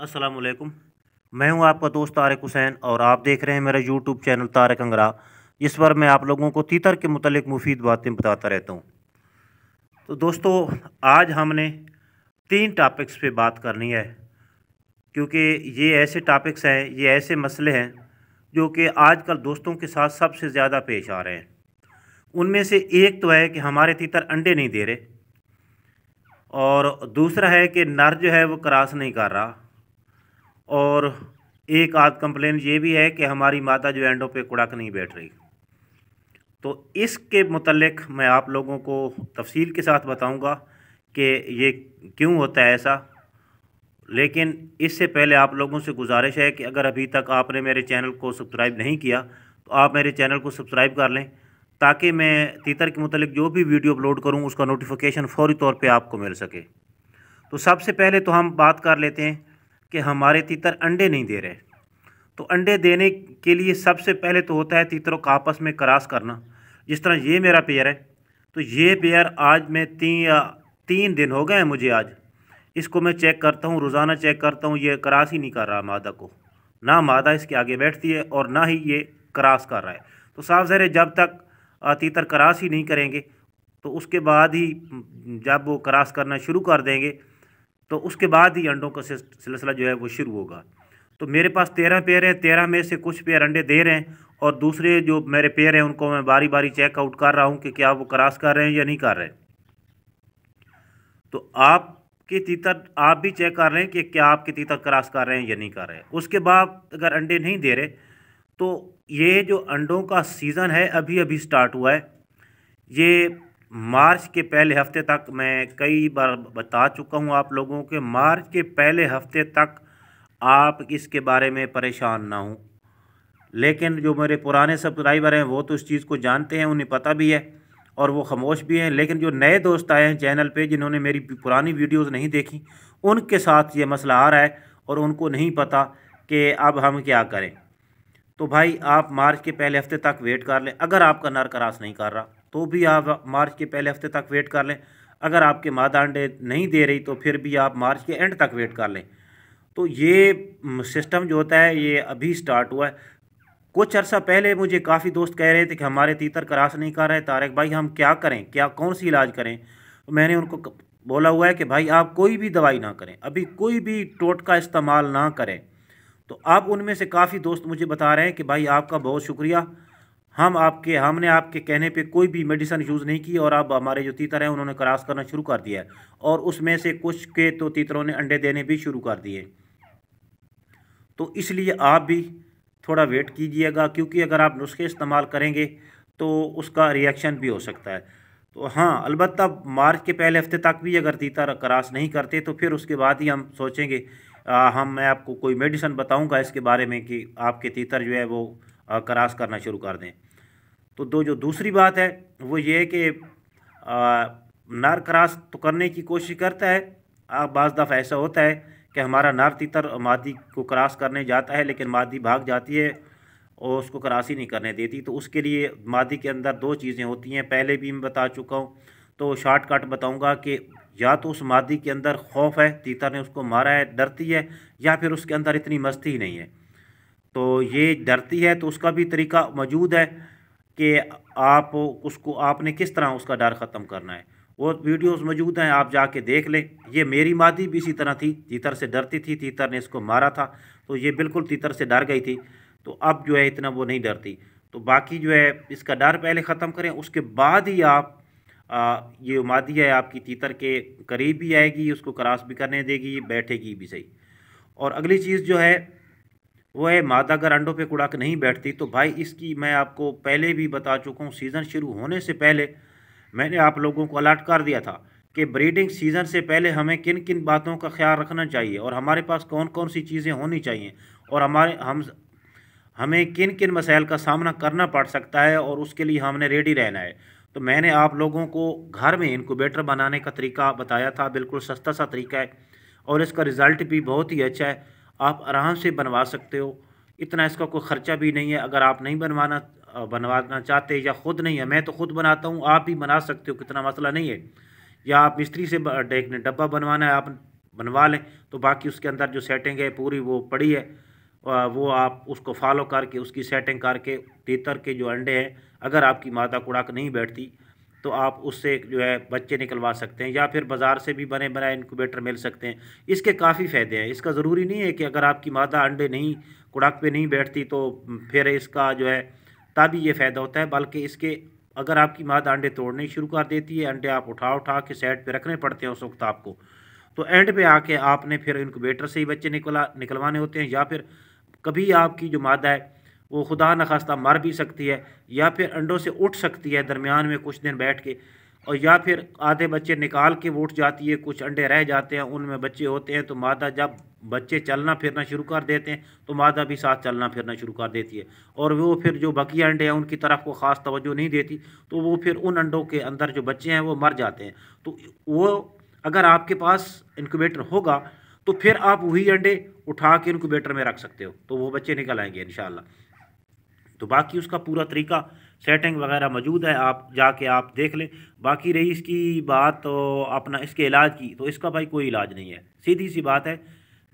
अस्सलाम वालेकुम। मैं हूं आपका दोस्त तारिक हुसैन और आप देख रहे हैं मेरा यूट्यूब चैनल तारिक अंगरा, जिस पर मैं आप लोगों को तीतर के मुतालिक मुफीद बातें बताता रहता हूं। तो दोस्तों, आज हमने 3 टॉपिक्स पे बात करनी है, क्योंकि ये ऐसे टॉपिक्स हैं, ये ऐसे मसले हैं जो कि आजकल दोस्तों के साथ सबसे ज़्यादा पेश आ रहे हैं। उनमें से एक तो है कि हमारे तीतर अंडे नहीं दे रहे, और दूसरा है कि नर जो है वो क्रॉस नहीं कर रहा, और एक आध कंप्लेन ये भी है कि हमारी माता जो एंडों पे कुड़क नहीं बैठ रही। तो इसके मुतल्लिक मैं आप लोगों को तफसील के साथ बताऊंगा कि ये क्यों होता है ऐसा। लेकिन इससे पहले आप लोगों से गुजारिश है कि अगर अभी तक आपने मेरे चैनल को सब्सक्राइब नहीं किया तो आप मेरे चैनल को सब्सक्राइब कर लें, ताकि मैं तीतर के मुतल्लिक जो भी वीडियो अपलोड करूँ उसका नोटिफिकेशन फ़ौरी तौर पे आपको मिल सके। तो सबसे पहले तो हम बात कर लेते हैं कि हमारे तीतर अंडे नहीं दे रहे। तो अंडे देने के लिए सबसे पहले तो होता है तीतरों का आपस में क्रॉस करना। जिस तरह ये मेरा पेयर है, तो ये पेयर आज मैं 3 दिन हो गए हैं मुझे। आज इसको मैं चेक करता हूँ, रोज़ाना चेक करता हूँ, ये क्रॉस ही नहीं कर रहा मादा को। ना मादा इसके आगे बैठती है और ना ही ये क्रॉस कर रहा है। तो साफ ज़ाहिर है, जब तक तीतर क्रॉस ही नहीं करेंगे तो उसके बाद ही, जब वो क्रॉस करना शुरू कर देंगे तो उसके बाद ही अंडों का सिलसिला जो है वो शुरू होगा। तो मेरे पास 13 पेयर हैं, 13 में से कुछ पेयर अंडे दे रहे हैं, और दूसरे जो मेरे पेयर हैं उनको मैं बारी बारी चेकआउट कर रहा हूँ कि क्या वो क्रॉस कर रहे हैं या नहीं कर रहे। तो आपके तीतर आप भी चेक कर रहे हैं कि क्या आपके तीतर क्रॉस कर रहे हैं या नहीं कर रहे हैं। उसके बाद अगर अंडे नहीं दे रहे, तो ये जो अंडों का सीज़न है अभी अभी स्टार्ट हुआ है। ये मार्च के पहले हफ्ते तक, मैं कई बार बता चुका हूँ आप लोगों के, मार्च के पहले हफ्ते तक आप इसके बारे में परेशान ना हों। लेकिन जो मेरे पुराने सब्सक्राइबर हैं वो तो इस चीज़ को जानते हैं, उन्हें पता भी है और वो खामोश भी हैं। लेकिन जो नए दोस्त आए हैं चैनल पे, जिन्होंने मेरी पुरानी वीडियोस नहीं देखी, उनके साथ ये मसला आ रहा है और उनको नहीं पता कि अब हम क्या करें। तो भाई, आप मार्च के पहले हफ्ते तक वेट कर लें। अगर आपका नर क्रॉस नहीं कर रहा तो भी आप मार्च के पहले हफ्ते तक वेट कर लें। अगर आपके मादा अंडे नहीं दे रही तो फिर भी आप मार्च के एंड तक वेट कर लें। तो ये सिस्टम जो होता है ये अभी स्टार्ट हुआ है। कुछ अर्सा पहले मुझे काफ़ी दोस्त कह रहे थे कि हमारे तीतर क्रॉस नहीं कर रहे, तारिक भाई हम क्या करें, क्या कौन सी इलाज करें। तो मैंने उनको बोला हुआ है कि भाई आप कोई भी दवाई ना करें, अभी कोई भी टोटका इस्तेमाल ना करें। तो अब उनमें से काफ़ी दोस्त मुझे बता रहे हैं कि भाई आपका बहुत शुक्रिया, हमने आपके कहने पे कोई भी मेडिसिन यूज़ नहीं की और अब हमारे जो तीतर हैं उन्होंने क्रॉस करना शुरू कर दिया है, और उसमें से कुछ के तो तीतरों ने अंडे देने भी शुरू कर दिए। तो इसलिए आप भी थोड़ा वेट कीजिएगा, क्योंकि अगर आप नुस्खे इस्तेमाल करेंगे तो उसका रिएक्शन भी हो सकता है। तो हाँ, अलबत्ता मार्च के पहले हफ्ते तक भी अगर तीतर क्रॉस नहीं करते तो फिर उसके बाद ही हम सोचेंगे। मैं आपको कोई मेडिसिन बताऊंगा इसके बारे में कि आपके तीतर जो है वो क्रॉस करना शुरू कर दें। तो जो दूसरी बात है वो ये है कि नर क्रॉस तो करने की कोशिश करता है। बाज़ दफ़ा ऐसा होता है कि हमारा नर तीतर मादी को क्रॉस करने जाता है, लेकिन मादी भाग जाती है और उसको क्रॉस ही नहीं करने देती। तो उसके लिए मादी के अंदर 2 चीज़ें होती हैं, पहले भी मैं बता चुका हूँ। तो शॉर्टकट बताऊँगा कि या तो उस मादी के अंदर खौफ है, तीतर ने उसको मारा है, डरती है, या फिर उसके अंदर इतनी मस्ती ही नहीं है। तो ये डरती है तो उसका भी तरीका मौजूद है कि आप उसको, आपने किस तरह उसका डर ख़त्म करना है। वो वीडियोस मौजूद हैं, आप जाके देख लें। ये मेरी मादी भी इसी तरह थी, तीतर से डरती थी, तीतर ने इसको मारा था तो ये बिल्कुल तीतर से डर गई थी। तो अब जो है इतना वो नहीं डरती। तो बाकी जो है इसका डर पहले ख़त्म करें, उसके बाद ही आप ये मादी है आपकी तीतर के करीब भी आएगी, उसको क्रॉस भी करने देगी, बैठेगी भी सही। और अगली चीज़ जो है वो है, मादा अगर अंडों पे कुड़ाक नहीं बैठती तो भाई इसकी मैं आपको पहले भी बता चुका हूँ। सीज़न शुरू होने से पहले मैंने आप लोगों को अलर्ट कर दिया था कि ब्रीडिंग सीज़न से पहले हमें किन किन बातों का ख्याल रखना चाहिए और हमारे पास कौन कौन सी चीज़ें होनी चाहिए, और हमें किन किन मसाइल का सामना करना पड़ सकता है, और उसके लिए हमने रेडी रहना है। तो मैंने आप लोगों को घर में इनक्यूबेटर बनाने का तरीका बताया था, बिल्कुल सस्ता सा तरीका है और इसका रिज़ल्ट भी बहुत ही अच्छा है। आप आराम से बनवा सकते हो, इतना इसका कोई ख़र्चा भी नहीं है। अगर आप नहीं बनवाना चाहते या ख़ुद नहीं है, मैं तो ख़ुद बनाता हूँ, आप भी बना सकते हो, कितना मसला नहीं है। या आप मिस्त्री से एक डब्बा बनवाना है, आप बनवा लें। तो बाकी उसके अंदर जो सेटिंग है पूरी वो पड़ी है, वो आप उसको फॉलो करके उसकी सेटिंग करके तीतर के जो अंडे हैं, अगर आपकी मादा कुड़ाक नहीं बैठती तो आप उससे जो है बच्चे निकलवा सकते हैं, या फिर बाज़ार से भी बने बनाए इनक्यूबेटर मिल सकते हैं। इसके काफ़ी फ़ायदे हैं। इसका ज़रूरी नहीं है कि अगर आपकी मादा अंडे नहीं कुड़ाक पे नहीं बैठती तो फिर इसका जो है तभी ये फ़ायदा होता है, बल्कि इसके अगर आपकी मादा अंडे तोड़ने शुरू कर देती है, अंडे आप उठा उठा के साइड पे रखने पड़ते हैं उस वक्त आपको, तो एंड पे आके आपने फिर इनक्यूबेटर से ही बच्चे निकलवाने होते हैं, या फिर कभी आपकी जो मादा है वो खुदा न खास्ता मर भी सकती है, या फिर अंडों से उठ सकती है दरमियान में कुछ दिन बैठ के, और या फिर आधे बच्चे निकाल के वो उठ जाती है, कुछ अंडे रह जाते हैं उनमें बच्चे होते हैं। तो मादा जब बच्चे चलना फिरना शुरू कर देते हैं तो मादा भी साथ चलना फिरना शुरू कर देती है, और वो फिर जो बाकी अंडे हैं उनकी तरफ को ख़ास तवज्जो नहीं देती, तो वो फिर उन अंडों के अंदर जो बच्चे हैं वो मर जाते हैं। तो वो अगर आपके पास इनक्यूबेटर होगा तो फिर आप वही अंडे उठा के इनक्यूबेटर में रख सकते हो, तो वो बच्चे निकल आएंगे इंशाल्लाह। तो बाकी उसका पूरा तरीका सेटिंग वगैरह मौजूद है, आप जाके आप देख लें। बाकी रही इसकी बात तो अपना इसके इलाज की, तो इसका भाई कोई इलाज नहीं है, सीधी सी बात है।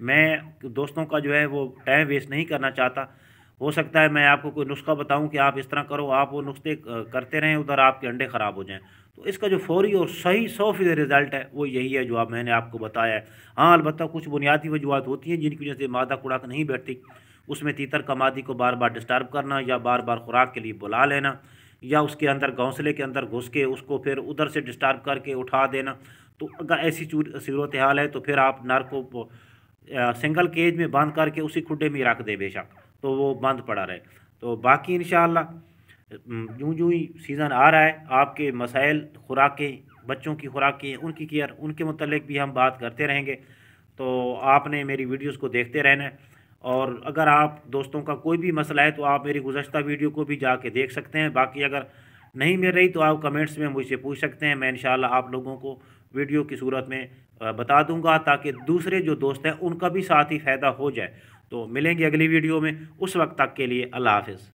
मैं दोस्तों का जो है वो टाइम वेस्ट नहीं करना चाहता। हो सकता है मैं आपको कोई नुस्खा बताऊं कि आप इस तरह करो, आप वो नुस्खे करते रहें, उधर आपके अंडे ख़राब हो जाएं। तो इसका जो फौरी और सही 100% रिज़ल्ट है वो यही है जो आप मैंने आपको बताया है। हाँ, अलबत्ता कुछ बुनियादी वजूहत होती हैं जिनकी वजह से मादा कुड़ाक नहीं बैठती। उसमें तीतर का मादी को बार बार डिस्टर्ब करना, या बार बार खुराक के लिए बुला लेना, या उसके अंदर घोंसले के अंदर घुस के उसको फिर उधर से डिस्टर्ब करके उठा देना। तो अगर ऐसी सूरत हाल है तो फिर आप नर को सिंगल केज में बंद करके उसी खुड्डे में रख दे बेशक, तो वो बंद पड़ा रहे। तो बाकी इंशाअल्लाह यूँ यूँ ही सीज़न आ रहा है, आपके मसाइल खुराकें, बच्चों की खुराकें, उनकी केयर, उनके मुतल्लिक भी हम बात करते रहेंगे। तो आपने मेरी वीडियोस को देखते रहना है, और अगर आप दोस्तों का कोई भी मसला है तो आप मेरी गुज़श्ता वीडियो को भी जाके देख सकते हैं। बाकी अगर नहीं मिल रही तो आप कमेंट्स में मुझसे पूछ सकते हैं, मैं इंशाअल्लाह आप लोगों को वीडियो की सूरत में बता दूंगा, ताकि दूसरे जो दोस्त हैं उनका भी साथ ही फ़ायदा हो जाए। तो मिलेंगे अगली वीडियो में, उस वक्त तक के लिए अल्लाह हाफ़िज़।